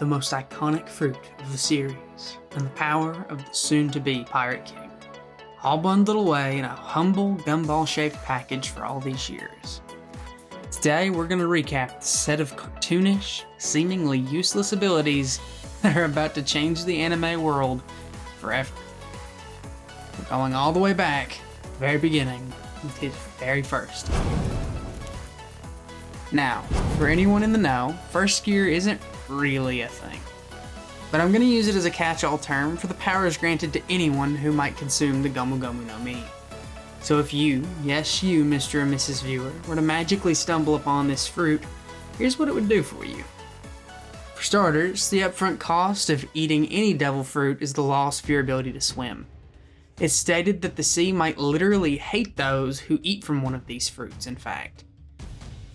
the most iconic fruit of the series, and the power of the soon-to-be Pirate King, all bundled away in a humble gumball-shaped package for all these years. Today we're going to recap the set of cartoonish, seemingly useless abilities that are about to change the anime world forever. We're going all the way back to the very beginning with his very first. Now, for anyone in the know, first gear isn't really a thing, but I'm going to use it as a catch-all term for the powers granted to anyone who might consume the Gomu Gomu no Mi. So if you, yes you, Mr. and Mrs. Viewer, were to magically stumble upon this fruit, here's what it would do for you. For starters, the upfront cost of eating any devil fruit is the loss of your ability to swim. It's stated that the sea might literally hate those who eat from one of these fruits, in fact.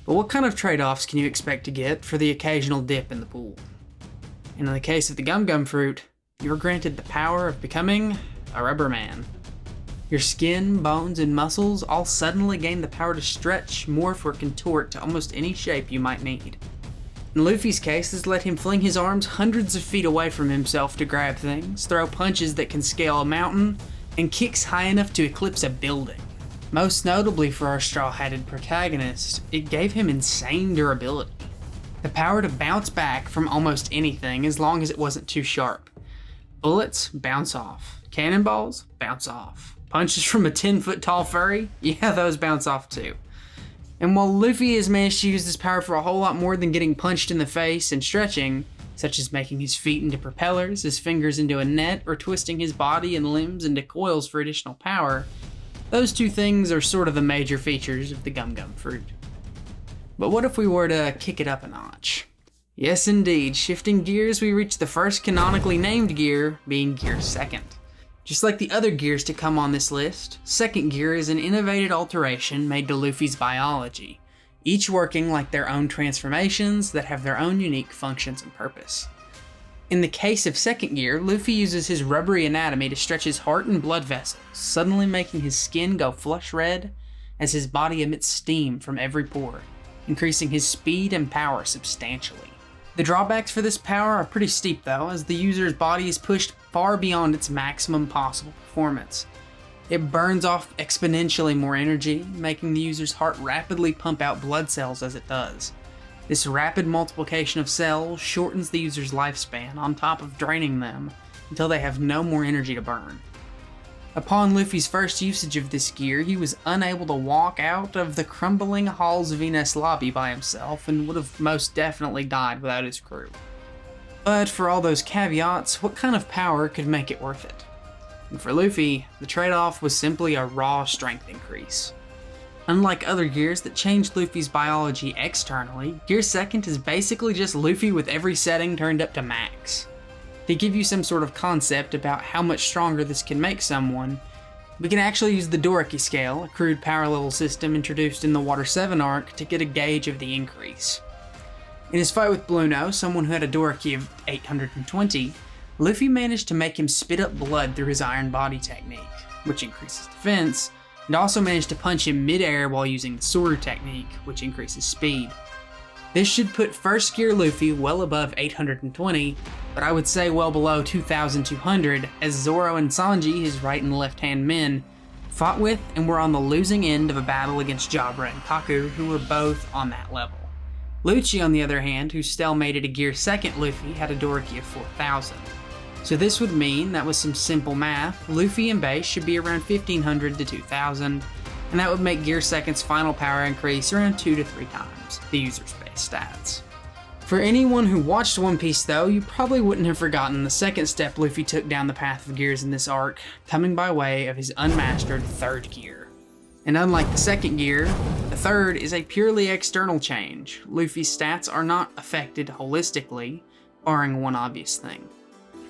But what kind of trade-offs can you expect to get for the occasional dip in the pool? And in the case of the Gum Gum fruit, you are granted the power of becoming a rubber man. Your skin, bones, and muscles all suddenly gain the power to stretch, morph, or contort to almost any shape you might need. In Luffy's case, this let him fling his arms hundreds of feet away from himself to grab things, throw punches that can scale a mountain, and kicks high enough to eclipse a building. Most notably for our straw-hatted protagonist, it gave him insane durability. The power to bounce back from almost anything as long as it wasn't too sharp. Bullets bounce off. Cannonballs bounce off. Punches from a 10-foot tall furry? Yeah, those bounce off too. And while Luffy has managed to use this power for a whole lot more than getting punched in the face and stretching, such as making his feet into propellers, his fingers into a net, or twisting his body and limbs into coils for additional power, those two things are sort of the major features of the Gum Gum fruit. But what if we were to kick it up a notch? Yes indeed, shifting gears, we reach the first canonically named gear, being Gear Second. Just like the other gears to come on this list, Second Gear is an innovative alteration made to Luffy's biology, each working like their own transformations that have their own unique functions and purpose. In the case of Second Gear, Luffy uses his rubbery anatomy to stretch his heart and blood vessels, suddenly making his skin go flush red as his body emits steam from every pore, increasing his speed and power substantially. The drawbacks for this power are pretty steep though, as the user's body is pushed far beyond its maximum possible performance. It burns off exponentially more energy, making the user's heart rapidly pump out blood cells as it does. This rapid multiplication of cells shortens the user's lifespan on top of draining them until they have no more energy to burn. Upon Luffy's first usage of this gear, he was unable to walk out of the crumbling halls of Venus lobby by himself and would have most definitely died without his crew. But for all those caveats, what kind of power could make it worth it? And for Luffy, the trade-off was simply a raw strength increase. Unlike other gears that changed Luffy's biology externally, Gear Second is basically just Luffy with every setting turned up to max. To give you some sort of concept about how much stronger this can make someone, we can actually use the Doriki scale, a crude power level system introduced in the Water 7 arc, to get a gauge of the increase. In his fight with Blueno, someone who had a Doriki of 820, Luffy managed to make him spit up blood through his Iron Body technique, which increases defense, and also managed to punch him mid-air while using the Soru technique, which increases speed. This should put first gear Luffy well above 820, but I would say well below 2200, as Zoro and Sanji, his right and left hand men, fought with and were on the losing end of a battle against Jabra and Kaku, who were both on that level. Lucci, on the other hand, who stalemated a Gear Second Luffy, had a Doriki of 4000. So this would mean that with some simple math, Luffy and base should be around 1500 to 2000, and that would make Gear Second's final power increase around 2 to 3 times the user's base stats. For anyone who watched One Piece though, you probably wouldn't have forgotten the second step Luffy took down the path of gears in this arc, coming by way of his unmastered third gear. And unlike the second gear, the third is a purely external change. Luffy's stats are not affected holistically, barring one obvious thing.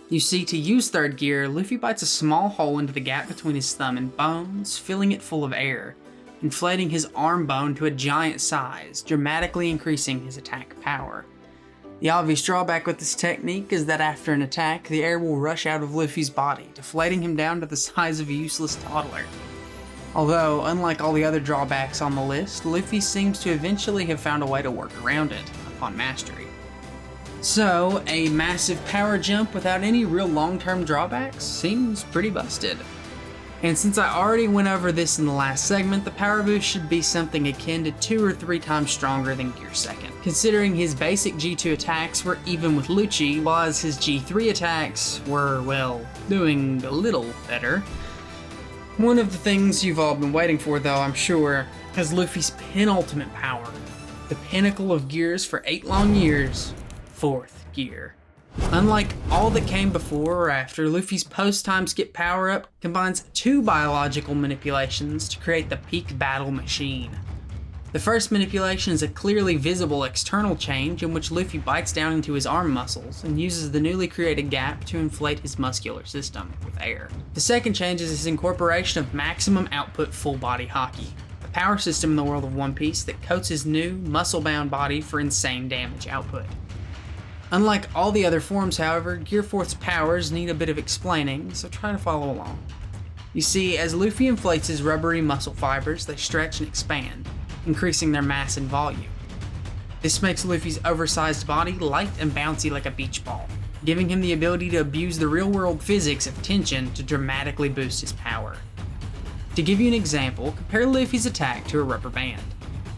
You see, to use third gear, Luffy bites a small hole into the gap between his thumb and bones, filling it full of air, inflating his arm bone to a giant size, dramatically increasing his attack power. The obvious drawback with this technique is that after an attack, the air will rush out of Luffy's body, deflating him down to the size of a useless toddler. Although, unlike all the other drawbacks on the list, Luffy seems to eventually have found a way to work around it, upon mastery. So, a massive power jump without any real long-term drawbacks seems pretty busted. And since I already went over this in the last segment, the power boost should be something akin to 2 or 3 times stronger than Gear 2nd, considering his basic G2 attacks were even with Lucci, while his G3 attacks were, well, doing a little better. One of the things you've all been waiting for, though, I'm sure, is Luffy's penultimate power, the pinnacle of gears for 8 long years, 4th gear. Unlike all that came before or after, Luffy's post-time skip power-up combines 2 biological manipulations to create the peak battle machine. The first manipulation is a clearly visible external change in which Luffy bites down into his arm muscles and uses the newly created gap to inflate his muscular system with air. The second change is his incorporation of maximum output full-body haki, a power system in the world of One Piece that coats his new, muscle-bound body for insane damage output. Unlike all the other forms, however, Gear 4th's powers need a bit of explaining, so try to follow along. You see, as Luffy inflates his rubbery muscle fibers, they stretch and expand, increasing their mass and volume. This makes Luffy's oversized body light and bouncy like a beach ball, giving him the ability to abuse the real-world physics of tension to dramatically boost his power. To give you an example, compare Luffy's attack to a rubber band.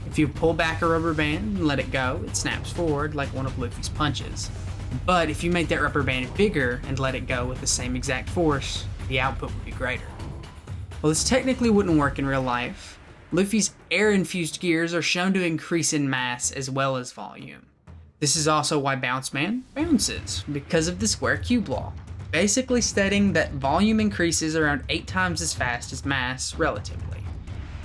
If you pull back a rubber band and let it go, it snaps forward like one of Luffy's punches. But if you make that rubber band bigger and let it go with the same exact force, the output would be greater. While this technically wouldn't work in real life, Luffy's air-infused gears are shown to increase in mass as well as volume. This is also why Bounce Man bounces, because of the square cube law, basically stating that volume increases around 8 times as fast as mass relatively.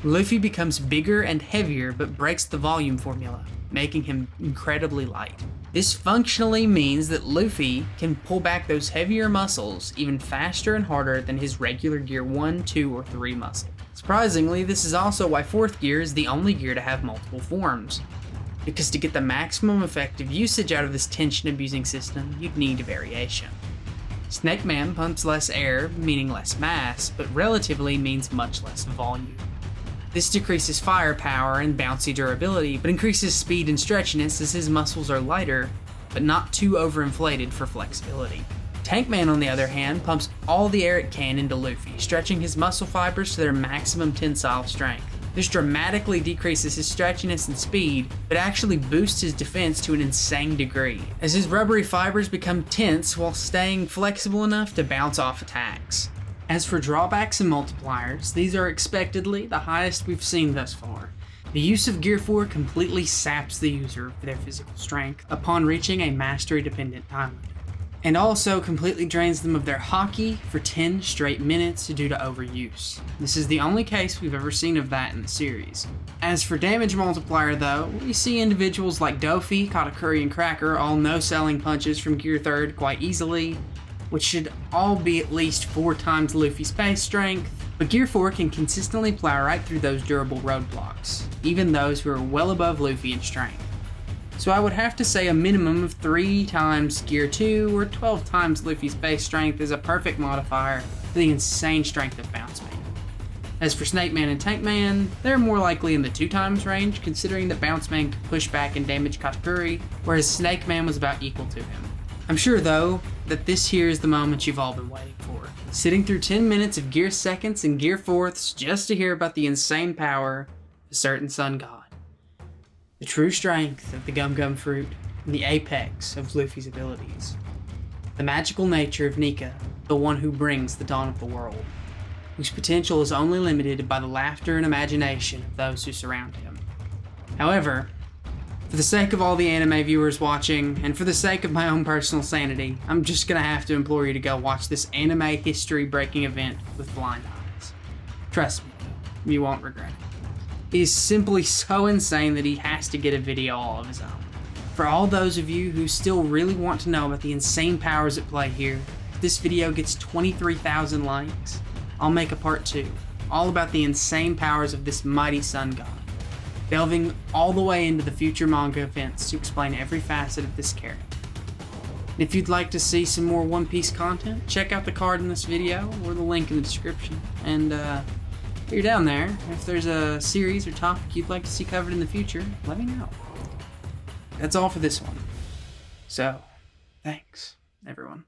Luffy becomes bigger and heavier but breaks the volume formula, making him incredibly light. This functionally means that Luffy can pull back those heavier muscles even faster and harder than his regular Gear 1, 2, or 3 muscle. Surprisingly, this is also why 4th gear is the only gear to have multiple forms, because to get the maximum effective usage out of this tension-abusing system, you'd need a variation. Snake Man pumps less air, meaning less mass, but relatively means much less volume. This decreases firepower and bouncy durability, but increases speed and stretchiness as his muscles are lighter, but not too overinflated for flexibility. Tank Man, on the other hand, pumps all the air it can into Luffy, stretching his muscle fibers to their maximum tensile strength. This dramatically decreases his stretchiness and speed, but actually boosts his defense to an insane degree, as his rubbery fibers become tense while staying flexible enough to bounce off attacks. As for drawbacks and multipliers, these are expectedly the highest we've seen thus far. The use of Gear 4 completely saps the user of their physical strength upon reaching a mastery-dependent time limit, and also completely drains them of their haki for 10 straight minutes due to overuse. This is the only case we've ever seen of that in the series. As for damage multiplier though, we see individuals like Dofi, Katakuri, and Cracker all no-selling punches from Gear 3rd quite easily, which should all be at least 4 times Luffy's base strength, but Gear 4 can consistently plow right through those durable roadblocks, even those who are well above Luffy in strength. So I would have to say a minimum of 3 times Gear 2 or 12 times Luffy's base strength is a perfect modifier for the insane strength of Bounce Man. As for Snake Man and Tank Man, they're more likely in the 2 times range, considering that Bounce Man could push back and damage Katakuri, whereas Snake Man was about equal to him. I'm sure, though, that this here is the moment you've all been waiting for. Sitting through 10 minutes of Gear 2nds and Gear 4ths just to hear about the insane power of a certain sun god. The true strength of the Gum Fruit and the apex of Luffy's abilities. The magical nature of Nika, the one who brings the dawn of the world, whose potential is only limited by the laughter and imagination of those who surround him. However, for the sake of all the anime viewers watching, and for the sake of my own personal sanity, I'm just gonna have to implore you to go watch this anime history-breaking event with blind eyes. Trust me, you won't regret it. It is simply so insane that he has to get a video all of his own. For all those of you who still really want to know about the insane powers at play here, if this video gets 23,000 likes, I'll make a part 2, all about the insane powers of this mighty sun god, delving all the way into the future manga events to explain every facet of this character. And if you'd like to see some more One Piece content, check out the card in this video or the link in the description. And if you're down there, if there's a series or topic you'd like to see covered in the future, let me know. That's all for this one. So, Thanks, everyone.